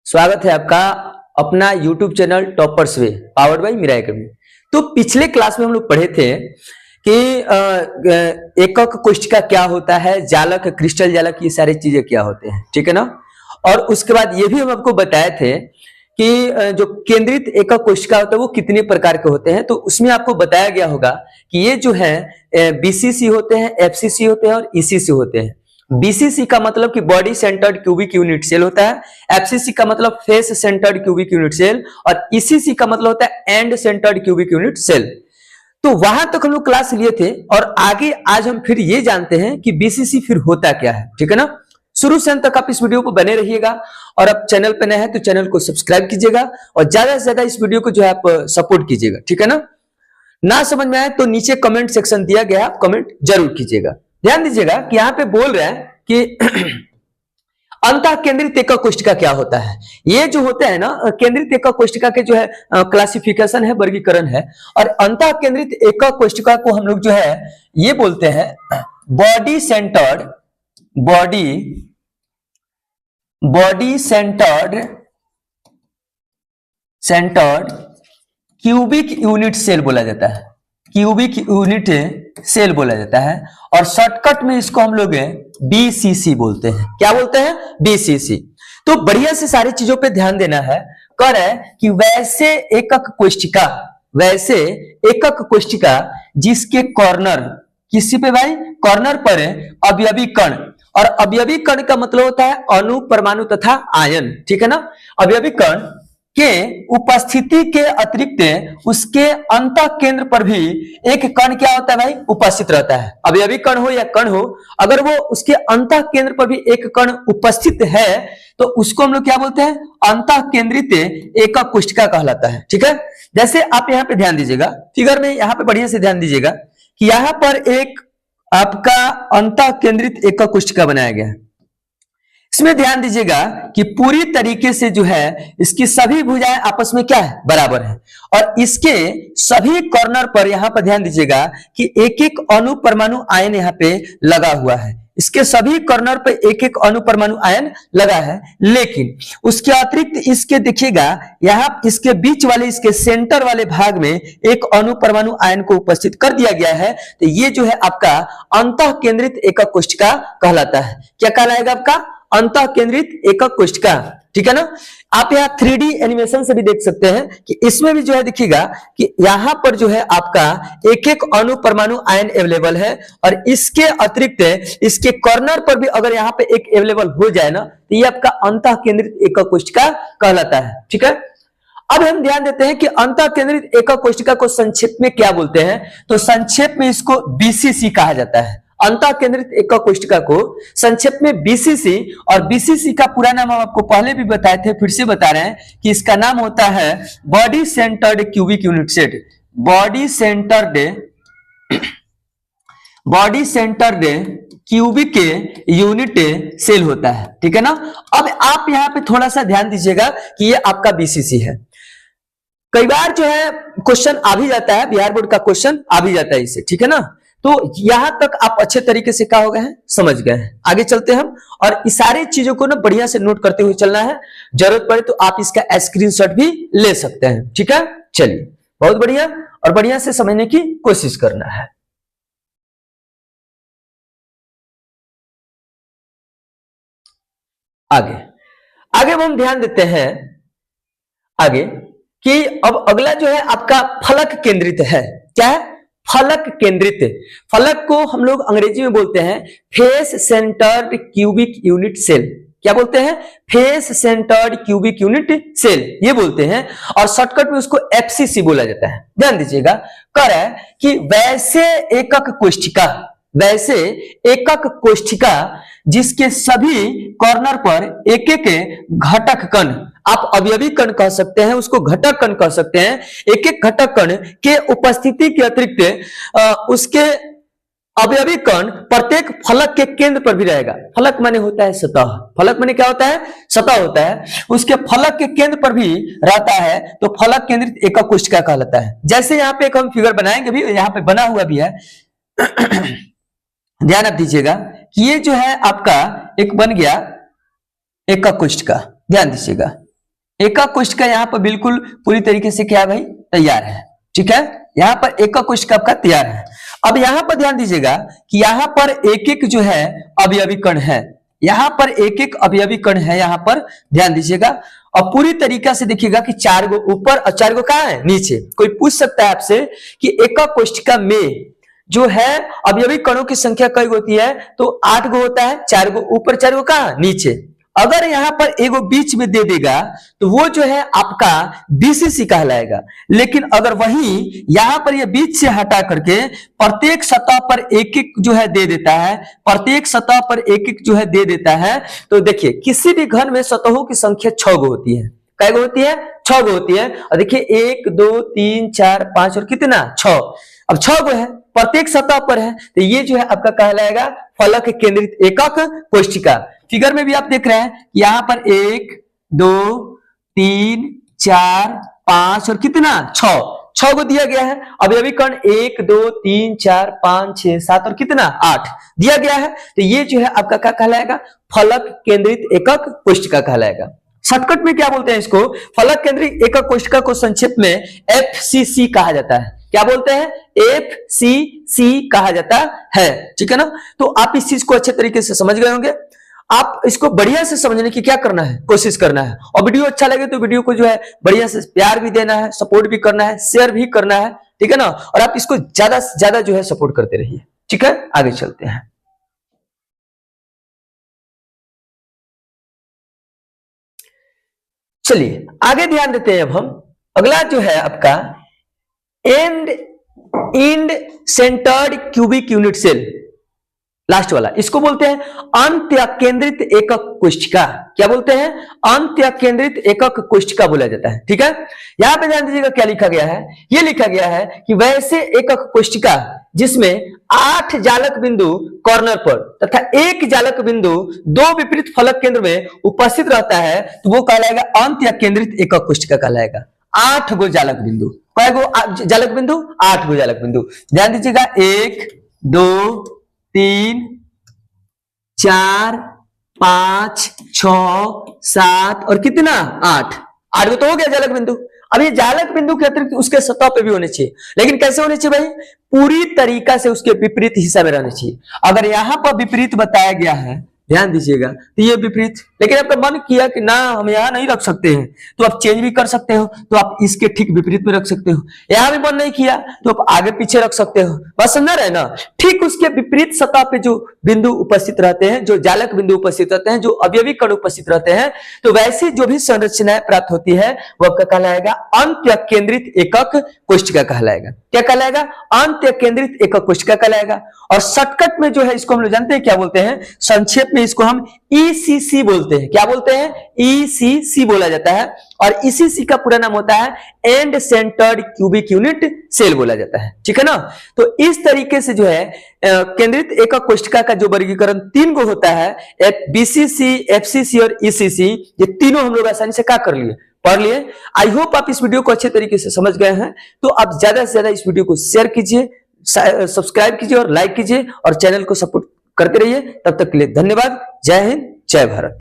स्वागत है आपका अपना YouTube channel Toppers Way powered by Meera Academy. तो पिछले क्लास में हम लोग पढ़े थे कि एकक कोष्ठिका क्या होता है, जालक, क्रिस्टल जालक, ये सारी चीजें क्या होते हैं, ठीक है ना। और उसके बाद ये भी हम आपको बताए थे कि जो केंद्रित एकक कोष्ठिका होता है वो कितने प्रकार के होते हैं। तो उसमें आपको बताया गया होगा कि ये जो है बीसीसी होते हैं, एफसीसी होते हैं और ईसीसी होते हैं। बीसीसी का मतलब कि body centred cubic unit cell होता है, एफसीसी का मतलब face centred cubic unit cell और ईसीसी का मतलब होता है end centred cubic unit cell. तो वहां तक हम लोग क्लास लिए थे और आगे आज हम फिर ये जानते हैं कि बीसीसी फिर होता क्या है, ठीक है ना। शुरू से अंत तक आप इस वीडियो को बने रहिएगा और अब चैनल पे नए हैं तो चैनल को सब्सक्राइब कीजिएगा और ज्यादा से ज्यादा इस वीडियो को जो है आप सपोर्ट कीजिएगा, ठीक है ना समझ में आए तो नीचे कमेंट सेक्शन दिया गया, आप कमेंट जरूर कीजिएगा। ध्यान दीजिएगा कि यहाँ पे बोल रहे हैं कि अंतः केंद्रित एकक कोष्ठिका क्या होता है। ये जो होता है ना केंद्रित एकक कोष्ठिका के जो है क्लासिफिकेशन है, वर्गीकरण है। और अंतः केंद्रित एकक कोष्ठिका को हम लोग जो है ये बोलते हैं body centred cubic unit cell बोला जाता है, क्यूबिक यूनिट सेल बोला जाता है। और शॉर्टकट में इसको हम लोग बीसीसी बोलते हैं। क्या बोलते हैं? बीसीसी। तो बढ़िया से सारी चीजों पे ध्यान देना है। कर है कि वैसे एकक कोष्ठिका जिसके कॉर्नर, किसी पे भाई कॉर्नर पर अवयवी कण, और अवयवी कण का मतलब होता है अणु, परमाणु तथा आयन, ठीक है ना। अवयवी कण के उपस्थिति के अतिरिक्त उसके अंतः केंद्र पर भी एक कण क्या होता है भाई? उपस्थित रहता है। अवयवी कण हो या कण हो, अगर वो उसके अंतः केंद्र पर भी एक कण उपस्थित है तो उसको हम लोग क्या बोलते हैं? अंतः केंद्रित एकक कोष्ठिका कहलाता है, ठीक है। जैसे आप यहाँ पे ध्यान दीजिएगा, फिगर में यहाँ पे बढ़िया से ध्यान दीजिएगा कि यहाँ पर एक आपका अंतः केंद्रित एकक कोष्ठिका बनाया गया है। इसमें ध्यान दीजिएगा कि पूरी तरीके से जो है इसकी सभी भुजाएं आपस में क्या है? बराबर है। और इसके सभी कॉर्नर पर यहां पर ध्यान दीजिएगा कि एक एक अणु परमाणु आयन यहां पे लगा हुआ है। इसके सभी कॉर्नर पे एक एक अणु परमाणु आयन लगा है, लेकिन उसके अतिरिक्त इसके देखिएगा यहां इसके बीच वाले, इसके सेंटर वाले भाग में एक अणु परमाणु आयन को उपस्थित कर दिया गया है। तो ये जो है आपका अंतः केंद्रित एकक कोष्ठिका कहलाता है। क्या कहलाएगा? आपका अंतः केंद्रित एकक कोष्ठिका, ठीक है ना। आप यहाँ 3D एनिमेशन से भी देख सकते हैं कि इसमें भी जो है देखिएगा कि यहाँ पर जो है आपका एक एक अणु परमाणु आयन अवेलेबल है और इसके अतिरिक्त इसके कॉर्नर पर भी अगर यहाँ पे एक अवेलेबल हो जाए ना तो ये आपका अंतः केंद्रित एकक कोष्ठिका कहलाता है, ठीक है। अब हम ध्यान देते हैं कि अंतः केंद्रित एकक कोष्ठिका को संक्षेप में क्या बोलते हैं। तो संक्षेप में इसको बीसीसी कहा जाता है। अंतः केंद्रित एकक कोष्ठिका को संक्षेप में बीसीसी, और बीसीसी का पूरा नाम हम आपको पहले भी बताए थे, फिर से बता रहे हैं कि इसका नाम होता है body centred cubic unit cell. Body centred cubic unit cell होता है, ठीक है ना। अब आप यहां पे थोड़ा सा ध्यान दीजिएगा कि ये आपका बीसीसी है। कई बार जो है क्वेश्चन आ भी जाता है, बिहार बोर्ड का क्वेश्चन आ भी जाता है इससे, ठीक है ना। तो यहां तक आप अच्छे तरीके से क्या हो गए हैं? समझ गए हैं। आगे चलते हैं हम, और इस सारी चीजों को ना बढ़िया से नोट करते हुए चलना है। जरूरत पड़े तो आप इसका स्क्रीनशॉट भी ले सकते हैं, ठीक है। चलिए, बहुत बढ़िया, और बढ़िया से समझने की कोशिश करना है। आगे हम ध्यान देते हैं आगे कि अब अगला जो है आपका फलक केंद्रित है। क्या है? फलक केंद्रित। फलक को हम लोग अंग्रेजी में बोलते हैं face centred cubic unit cell. क्या बोलते हैं? Face centred cubic unit cell, ये बोलते हैं। और शॉर्टकट में उसको एफसीसी बोला जाता है। ध्यान दीजिएगा, कर है कि वैसे एकक कोष्ठिका जिसके सभी कॉर्नर पर एक एक घटक कण, आप अवयवी कण कह सकते हैं, उसको घटक कण कह सकते हैं, एक एक घटक कण के उपस्थिति के अतिरिक्त उसके अवयवी कण प्रत्येक फलक के केंद्र पर भी रहेगा। फलक माने होता है सतह। फलक माने क्या होता है? सतह होता है। उसके फलक के केंद्र पर भी रहता है तो फलक केंद्रित एकक कोष्ठिका कहलाता है। जैसे यहाँ पे एक हम फिगर बनाएंगे भी, यहाँ पे बना हुआ भी है। ध्यान आप दीजिएगा कि ये जो है आपका एक बन गया एकक कोष्ठिका। ध्यान दीजिएगा, एकक कोष्ठिका यहाँ पर बिल्कुल पूरी तरीके से क्या है भाई, तैयार है। ठीक है, यहाँ पर एकक कोष्ठिका आपका तैयार है। अब यहाँ पर ध्यान दीजिएगा कि यहाँ पर एक एक जो है अवयवी कण है, यहाँ पर एक एक अवयवी कण है, यहाँ पर ध्यान दीजिएगा। और पूरी तरीका से देखिएगा कि 4 गो ऊपर और 4 गो कहाँ है, नीचे। कोई पूछ सकता है आपसे कि एकक कोष्ठिका में जो है अवयवी कणों की संख्या कई होती है, तो 8 गो होता है, 4 गो ऊपर 4 गो कहाँ नीचे। अगर यहां पर एगो बीच में दे देगा तो वो जो है आपका बीसीसी कहलाएगा। लेकिन अगर वही यहां पर ये बीच से हटा करके प्रत्येक सतह पर एक एक जो है दे देता है, प्रत्येक सतह पर एक एक जो है दे देता है, तो देखिए किसी भी घन में सतहों की संख्या 6 गो होती है। कै गो होती है, 6 गो होती है। और देखिए 1 2 3 4 5 और कितना 6, अब 6 गो है, प्रत्येक सतह पर है, तो ये जो है आपका कहलाएगा फलक केंद्रित एकक कोष्ठिका। फिगर में भी आप देख रहे हैं यहाँ पर 1 2 3 4 5 और कितना 6 गो दिया गया है। अवयवी कण 1 2 3 4 5 6 7 और कितना 8 दिया गया है। तो ये जो है आपका क्या कहलाएगा, फलक केंद्रित एकक कोष्ठिका कहलाएगा। शॉर्टकट में क्या बोलते हैं इसको, फलक केंद्रित एकक कोष्ठिका को संक्षेप में एफसीसी कहा जाता है। क्या बोलते हैं, एफसीसी कहा जाता है। ठीक है ना, तो आप इस चीज को अच्छे तरीके से समझ गए होंगे। आप इसको बढ़िया से समझने की क्या करना है, कोशिश करना है। और वीडियो अच्छा लगे तो वीडियो को जो है बढ़िया से प्यार भी देना है, सपोर्ट भी करना है, शेयर भी करना है। ठीक है ना, और आप इसको ज्यादा से ज्यादा जो है सपोर्ट करते रहिए। ठीक है, आगे चलते हैं। चलिए आगे ध्यान देते हैं। अब हम अगला जो है आपका end centred cubic unit cell, last वाला, इसको बोलते हैं अंत्य केंद्रित एकक कोष्ठिका। क्या बोलते हैं, अंत्य केंद्रित एकक कोष्ठिका बोला जाता है। ठीक है, यहां पे ध्यान दीजिएगा क्या लिखा गया है, ये लिखा गया है कि वैसे एकक कोष्ठिका जिसमें 8 जालक बिंदु कॉर्नर पर तथा 1 जालक बिंदु 2 विपरीत फलक केंद्र में उपस्थित रहता है, तो वो कहलाएगा अंत्य केंद्रित एकक कोष्ठिका कहलाएगा। 8 गो जालक बिंदु, कै गो जालक बिंदु, 8 गो जालक बिंदु। ध्यान दीजिएगा 1 2 3 4 5 6 7 और कितना 8 गो तो हो गया जालक बिंदु। अब ये जालक बिंदु के अतिरिक्त उसके सतह पे भी होने चाहिए, लेकिन कैसे होने चाहिए भाई, पूरी तरीका से उसके विपरीत हिस्सा में रहने चाहिए। अगर यहां पर विपरीत बताया गया है, ध्यान दीजिएगा, तो ये विपरीत, लेकिन आपका मन किया कि ना हम यहां नहीं रख सकते हैं, तो आप चेंज भी कर सकते हो, तो आप इसके ठीक विपरीत में रख सकते हो। यहां भी मन नहीं किया तो आप आगे पीछे रख सकते हो। बस समझ रहे ना, ठीक उसके विपरीत सतह पे जो बिंदु उपस्थित रहते हैं, जो जालक बिंदु उपस्थित रहते हैं, जो अवयवी कण उपस्थित रहते हैं, तो वैसी जो भी संरचनाएं प्राप्त होती है वह क्या कहलाएगा, अंत्य केंद्रित एकक कोष्ठिका कहलाएगा। क्या कहलाएगा, अंत्य केंद्रित एकक कोष्ठिका कहलाएगा। और शॉर्टकट में जो है इसको हम लोग जानते हैं क्या बोलते हैं, संक्षेप में इसको हम ईसीसी बोलते हैं। क्या बोलते हैं, ईसीसी बोला जाता है। और ईसीसी का पूरा नाम होता है end centred cubic unit cell बोला जाता है। ठीक है ना, तो इस तरीके से जो है केंद्रित एकक कोष्ठिका का जो वर्गीकरण 3 गो होता है, बीसीसी, एफसीसी और ईसीसी, ये तीनों हम लोग आसानी से क्या कर लिए, पढ़ लिए। आई होप आप इस वीडियो को अच्छे तरीके से समझ गए हैं। तो आप ज्यादा से ज्यादा इस वीडियो को शेयर कीजिए, सब्सक्राइब कीजिए और लाइक कीजिए और चैनल को सपोर्ट करते रहिए। तब तक के लिए धन्यवाद। जय हिंद, जय भारत।